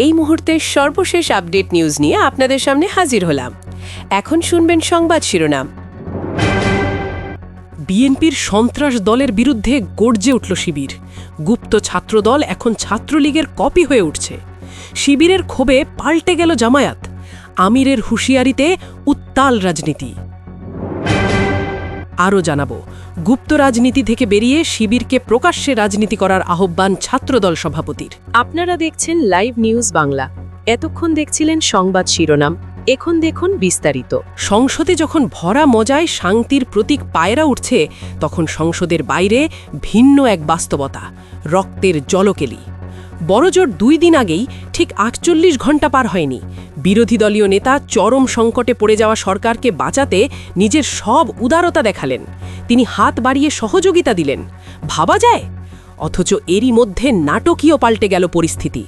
এই মুহূর্তের সর্বশেষ আপডেট নিউজ নিয়ে আপনাদের সামনে হাজির হলাম। এখন শুনবেন সংবাদ শিরোনাম। বিএনপির সন্ত্রাস দলের বিরুদ্ধে গর্জে উঠল শিবির। গুপ্ত ছাত্রদল এখন ছাত্রলীগের কপি হয়ে উঠছে। শিবিরের ক্ষোভে পাল্টে গেল জামায়াত। আমিরের হুঁশিয়ারিতে উত্তাল রাজনীতি। আরও জানাবো, গুপ্ত রাজনীতি থেকে বেরিয়ে শিবিরকে প্রকাশ্যে রাজনীতি করার আহ্বান ছাত্রদল সভাপতির। আপনারা দেখছেন লাইভ নিউজ বাংলা। এতক্ষণ দেখছিলেন সংবাদ শিরোনাম, এখন দেখুন বিস্তারিত। সংসদে যখন ভরা মজায় শান্তির প্রতীক পায়রা উঠছে, তখন সংসদের বাইরে ভিন্ন এক বাস্তবতা, রক্তের জলকেলি। বড়জোর 2 দিন আগেই, ঠিক 48 ঘণ্টা পার হয়নি, বিরোধী দলীয় নেতা চরম সংকটে পড়ে যাওয়া সরকারকে বাঁচাতে নিজের সব উদারতা দেখালেন। তিনি হাত বাড়িয়ে সহযোগিতা দিলেন। ভাবা যায়? অথচ এরই মধ্যে নাটকীয় পাল্টে গেল পরিস্থিতি।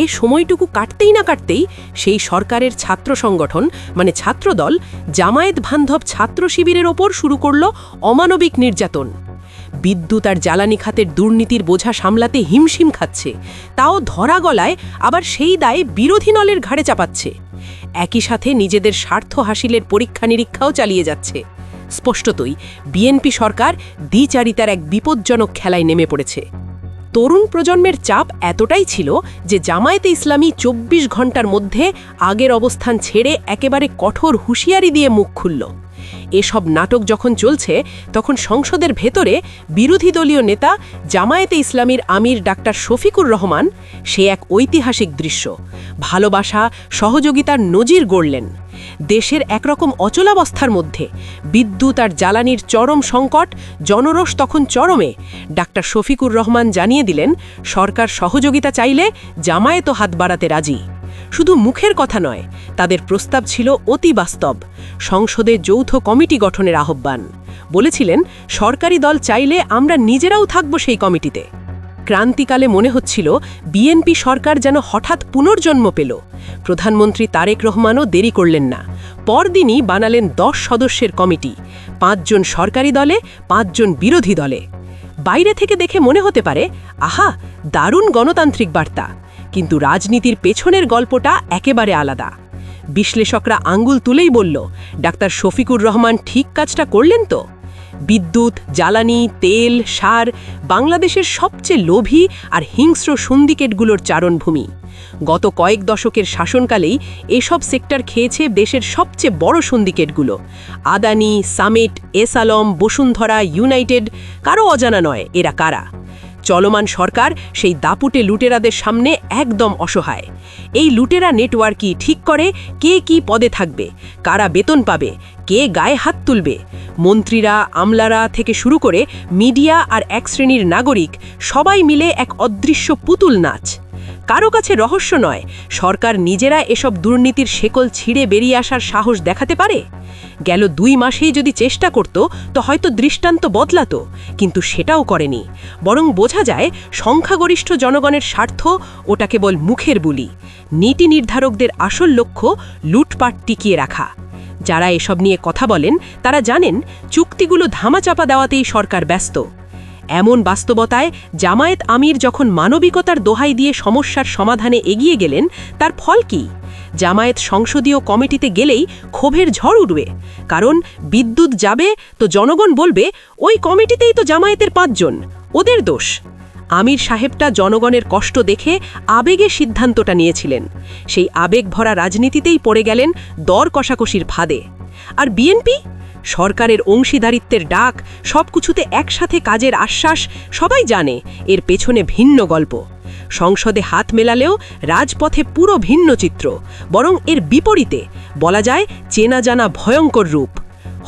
এ সময়টুকু কাটতেই না কাটতেই সেই সরকারের ছাত্র সংগঠন মানে ছাত্রদল জামায়াত বান্ধব ছাত্র শিবিরের ওপর শুরু করল অমানবিক নির্যাতন। বিদ্যুৎ আর জ্বালানি খাতের দুর্নীতির বোঝা সামলাতে হিমশিম খাচ্ছে, তাও ধরা গলায় আবার সেই দায়ে বিরোধী দলের ঘাড়ে চাপাচ্ছে। একই সাথে নিজেদের স্বার্থ হাসিলের পরীক্ষা নিরীক্ষাও চালিয়ে যাচ্ছে। স্পষ্টতই বিএনপি সরকার দ্বিচারিতার এক বিপজ্জনক খেলায় নেমে পড়েছে। তরুণ প্রজন্মের চাপ এতটাই ছিল যে জামায়াতে ইসলামী 24 ঘণ্টার মধ্যে আগের অবস্থান ছেড়ে একেবারে কঠোর হুঁশিয়ারি দিয়ে মুখ খুলল। এসব নাটক যখন চলছে, তখন সংসদের ভেতরে বিরোধী দলীয় নেতা জামায়াতে ইসলামীর আমির ডাক্তার শফিকুর রহমান সে এক ঐতিহাসিক দৃশ্য, ভালোবাসা, সহযোগিতার নজির গড়লেন। দেশের একরকম অচলাবস্থার মধ্যে, বিদ্যুৎ আর জ্বালানির চরম সংকট, জনরোষ তখন চরমে, ডাক্তার শফিকুর রহমান জানিয়ে দিলেন, সরকার সহযোগিতা চাইলে জামায়াতও হাত বাড়াতে রাজি। শুধু মুখের কথা নয়, তাদের প্রস্তাব ছিল অতি বাস্তব। সংসদে যৌথ কমিটি গঠনের আহ্বান। বলেছিলেন, সরকারি দল চাইলে আমরা নিজেরাও থাকব সেই কমিটিতে। ক্রান্তিকালে মনে হচ্ছিল বিএনপি সরকার যেন হঠাৎ পুনর্জন্ম পেল। প্রধানমন্ত্রী তারেক রহমানও দেরি করলেন না। পরদিনই বানালেন 10 সদস্যের কমিটি, 5 জন সরকারি দলে, 5 জন বিরোধী দলে। বাইরে থেকে দেখে মনে হতে পারে, আহা, দারুণ গণতান্ত্রিক বার্তা। কিন্তু রাজনীতির পেছনের গল্পটা একেবারে আলাদা। বিশ্লেষকরা আঙ্গুল তুলেই বলল, ডাক্তার শফিকুর রহমান ঠিক কাজটা করলেন তো? বিদ্যুৎ, জ্বালানি, তেল, সার বাংলাদেশের সবচেয়ে লোভী আর হিংস্র সিন্ডিকেটগুলোর চারণভূমি। গত কয়েক দশকের শাসনকালেই এসব সেক্টর খেয়েছে দেশের সবচেয়ে বড় সিন্ডিকেটগুলো। Adani, Summit, S Alam, Bashundhara, United, কারো অজানা নয় এরা কারা। চলমান সরকার সেই দাপুটে লুটেরাদের সামনে একদম অসহায়। এই লুটেরা নেটওয়ার্কই ঠিক করে কে কি পদে থাকবে, কারা বেতন পাবে, কে গায়ে হাত তুলবে। মন্ত্রীরা, আমলারা থেকে শুরু করে মিডিয়া আর এক শ্রেণীর নাগরিক সবাই মিলে এক অদৃশ্য পুতুল নাচ। কারো কাছে রহস্য নয়, সরকার নিজেরা এসব দুর্নীতির শেকল ছিঁড়ে বেরিয়ে আসার সাহস দেখাতে পারে। গেল 2 মাসেই যদি চেষ্টা করত, তো হয়তো দৃষ্টান্ত বদলাত, কিন্তু সেটাও করেনি। বরং বোঝা যায় সংখ্যাগরিষ্ঠ জনগণের স্বার্থ ওটা কেবল মুখের বুলি। নীতি নির্ধারকদের আসল লক্ষ্য লুটপাট টিকিয়ে রাখা। যারা এসব নিয়ে কথা বলেন তারা জানেন চুক্তিগুলো ধামাচাপা দেওয়াতেই সরকার ব্যস্ত। এমন বাস্তবতায় জামায়াত আমির যখন মানবিকতার দোহাই দিয়ে সমস্যার সমাধানে এগিয়ে গেলেন, তার ফল কি? জামায়াত সংসদীয় কমিটিতে গেলেই ক্ষোভের ঝড় উঠবে। কারণ বিদ্যুৎ যাবে তো জনগণ বলবে, ওই কমিটিতেই তো জামায়াতের 5 জন, ওদের দোষ। আমির সাহেবটা জনগণের কষ্ট দেখে আবেগে সিদ্ধান্তটা নিয়েছিলেন। সেই আবেগ ভরা রাজনীতিতেই পড়ে গেলেন দর কষাকষির ফাঁদে। আর বিএনপি সরকারের অংশীদারিত্বের ডাক, সবকিছুতে একসাথে কাজের আশ্বাস, সবাই জানে এর পেছনে ভিন্ন গল্প। সংসদে হাত মেলালেও রাজপথে পুরো ভিন্ন চিত্র, বরং এর বিপরীতে, বলা যায় চেনা জানা ভয়ঙ্কর রূপ।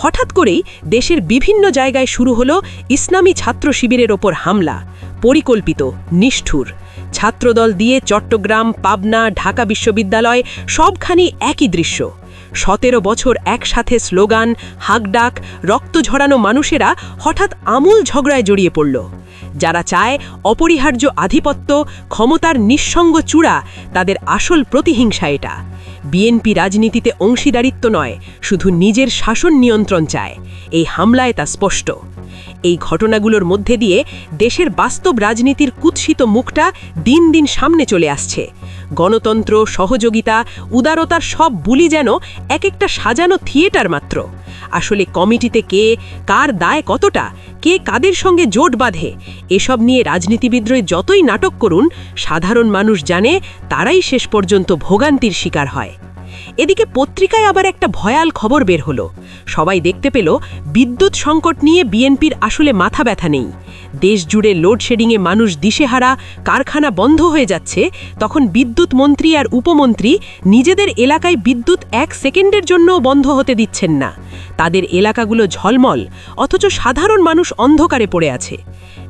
হঠাৎ করেই দেশের বিভিন্ন জায়গায় শুরু হলো ইসলামী ছাত্র শিবিরের ওপর হামলা, পরিকল্পিত, নিষ্ঠুর। ছাত্রদল দিয়ে চট্টগ্রাম, পাবনা, ঢাকা বিশ্ববিদ্যালয় সবখানি একই দৃশ্য। 17 বছর একসাথে স্লোগান, হাঁকডাক, রক্ত ঝরানো মানুষেরা হঠাৎ আমূল ঝগড়ায় জড়িয়ে পড়ল। যারা চায় অপরিহার্য আধিপত্য, ক্ষমতার নিঃসঙ্গ চূড়া, তাদের আসল প্রতিহিংসা এটা। বিএনপি রাজনীতিতে অংশীদারিত্ব নয়, শুধু নিজের শাসন নিয়ন্ত্রণ চায়। এই হামলায় তা স্পষ্ট। এই ঘটনাগুলোর মধ্যে দিয়ে দেশের বাস্তব রাজনীতির কুৎসিত মুখটা দিন দিন সামনে চলে আসছে। গণতন্ত্র, সহযোগিতা, উদারতার সব বুলি যেন এক একটা সাজানো থিয়েটার মাত্র। আসলে কমিটিতে কে, কার দায় কতটা, কে কাদের সঙ্গে জোট বাঁধে, এসব নিয়ে রাজনীতিবিদরা যতই নাটক করুন, সাধারণ মানুষ জানে তারাই শেষ পর্যন্ত ভোগান্তির শিকার হয়। এদিকে পত্রিকায় আবার একটা ভয়াল খবর বের হলো। সবাই দেখতে পেল বিদ্যুৎ সংকট নিয়ে বিএনপির আসলে মাথা ব্যথা নেই। দেশ জুড়ে লোডশেডিংয়ে মানুষ দিশেহারা, কারখানা বন্ধ হয়ে যাচ্ছে, তখন বিদ্যুৎ মন্ত্রী আর উপমন্ত্রী নিজেদের এলাকায় বিদ্যুৎ 1 সেকেন্ডের জন্যও বন্ধ হতে দিচ্ছেন না। তাদের এলাকাগুলো ঝলমল, অথচ সাধারণ মানুষ অন্ধকারে পড়ে আছে।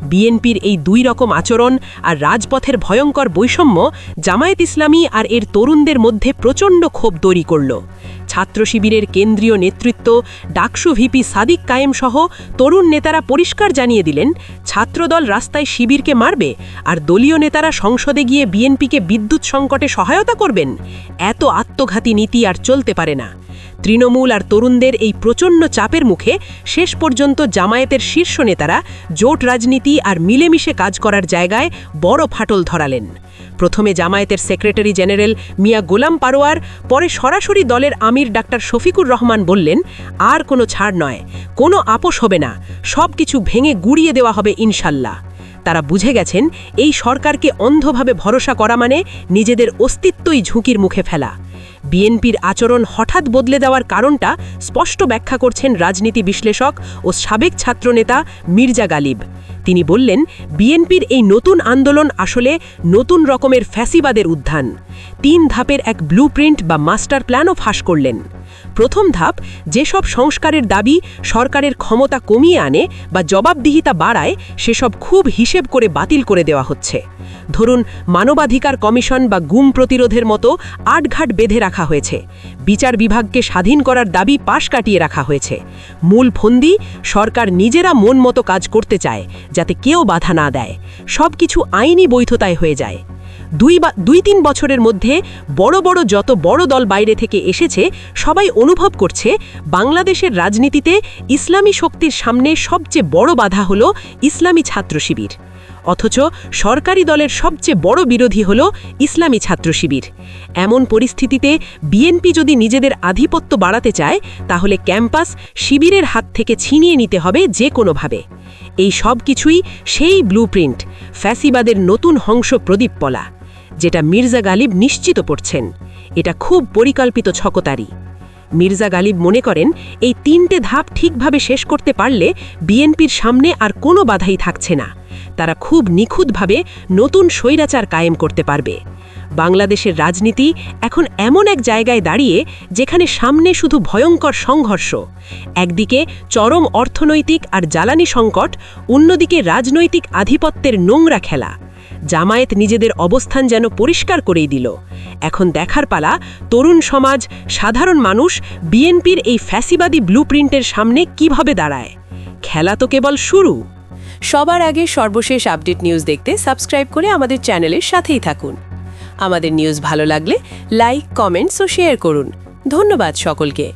বিএনপির এই দুই রকম আচরণ আর রাজপথের ভয়ঙ্কর বৈষম্য জামায়াত ইসলামী আর এর তরুণদের মধ্যে প্রচণ্ড ক্ষোভ তৈরি করল। ছাত্র শিবিরের কেন্দ্রীয় নেতৃত্ব, ডাকসু ভিপি সাদিক কায়েম সহ তরুণ নেতারা পরিষ্কার জানিয়ে দিলেন, ছাত্রদল রাস্তায় শিবিরকে মারবে আর দলীয় নেতারা সংসদে গিয়ে বিএনপিকে বিদ্যুৎ সংকটে সহায়তা করবেন। এত আত্মঘাতী নীতি আর চলতে পারে না। তৃণমূল আর তরুণদের এই প্রচণ্ড চাপের মুখে শেষ পর্যন্ত জামায়াতের শীর্ষ নেতারা জোট রাজনীতি আর মিলেমিশে কাজ করার জায়গায় বড় ফাটল ধরালেন। প্রথমে জামায়াতের সেক্রেটারি জেনারেল মিয়া গোলাম পারোয়ার, পরে সরাসরি দলের আমির ডাক্তার শফিকুর রহমান বললেন, আর কোনো ছাড় নয়, কোনো আপোষ হবে না, সব কিছু ভেঙে গুড়িয়ে দেওয়া হবে ইনশাল্লাহ। তারা বুঝে গেছেন এই সরকারকে অন্ধভাবে ভরসা করা মানে নিজেদের অস্তিত্বই ঝুঁকির মুখে ফেলা। বিএনপির আচরণ হঠাৎ বদলে দেওয়ার কারণটা স্পষ্ট ব্যাখ্যা করছেন রাজনীতি বিশ্লেষক ও সাবেক ছাত্রনেতা মির্জা গালিব। তিনি বললেন, বিএনপির এই নতুন আন্দোলন আসলে নতুন রকমের ফ্যাসিবাদের উত্থান। 3 ধাপের এক ব্লুপ্রিন্ট বা মাস্টার প্ল্যানও ফাঁস করলেন। প্রথম ধাপ, যেসব সংস্কারের দাবি সরকারের ক্ষমতা কমিয়ে আনে বা জবাবদিহিতা বাড়ায়, সেসব খুব হিসেব করে বাতিল করে দেওয়া হচ্ছে। ধরুন, মানবাধিকার কমিশন বা গুম প্রতিরোধের মতো আটঘাট বেঁধে রাখা হয়েছে। বিচার বিভাগকে স্বাধীন করার দাবি পাশ কাটিয়ে রাখা হয়েছে। মূল ফন্দি, সরকার নিজেরা মন মতো কাজ করতে চায়, যাতে কেউ বাধা না দেয়। সব কিছু আইনি বৈধতায় হয়ে যায়। 2-3 বছরের মধ্যে বড় বড় যত বড় দল বাইরে থেকে এসেছে, সবাই অনুভব করছে বাংলাদেশের রাজনীতিতে ইসলামী শক্তির সামনে সবচেয়ে বড় বাধা হলো ইসলামী ছাত্র শিবির। অথচ সরকারি দলের সবচেয়ে বড় বিরোধী হল ইসলামী ছাত্র শিবির। এমন পরিস্থিতিতে বিএনপি যদি নিজেদের আধিপত্য বাড়াতে চায়, তাহলে ক্যাম্পাস শিবিরের হাত থেকে ছিনিয়ে নিতে হবে যে কোনোভাবে। এই সব কিছুই সেই ব্লুপ্রিন্ট, ফ্যাসিবাদের নতুন হংস প্রদীপপলা, যেটা মির্জা গালিব নিশ্চিত করছেন। এটা খুব পরিকল্পিত ছকতারি। মির্জা গালিব মনে করেন, এই 3টে ধাপ ঠিকভাবে শেষ করতে পারলে বিএনপির সামনে আর কোনো বাধাই থাকছে না। তারা খুব নিখুঁতভাবে নতুন স্বৈরাচার কায়েম করতে পারবে। বাংলাদেশের রাজনীতি এখন এমন এক জায়গায় দাঁড়িয়ে যেখানে সামনে শুধু ভয়ঙ্কর সংঘর্ষ। একদিকে চরম অর্থনৈতিক আর জ্বালানি সংকট, অন্যদিকে রাজনৈতিক আধিপত্যের নোংরা খেলা। জামায়াত নিজেদের অবস্থান যেন পরিষ্কার করেই দিল। এখন দেখার পালা, তরুণ সমাজ, সাধারণ মানুষ বিএনপির এই ফ্যাসিবাদী ব্লুপ্রিন্টের সামনে কিভাবে দাঁড়ায়। খেলা তো কেবল শুরু। সবার আগে সর্বশেষ আপডেট নিউজ দেখতে সাবস্ক্রাইব করে আমাদের চ্যানেলের সাথেই থাকুন। আমাদের নিউজ ভালো লাগলে লাইক, কমেন্টস ও শেয়ার করুন। ধন্যবাদ সকলকে।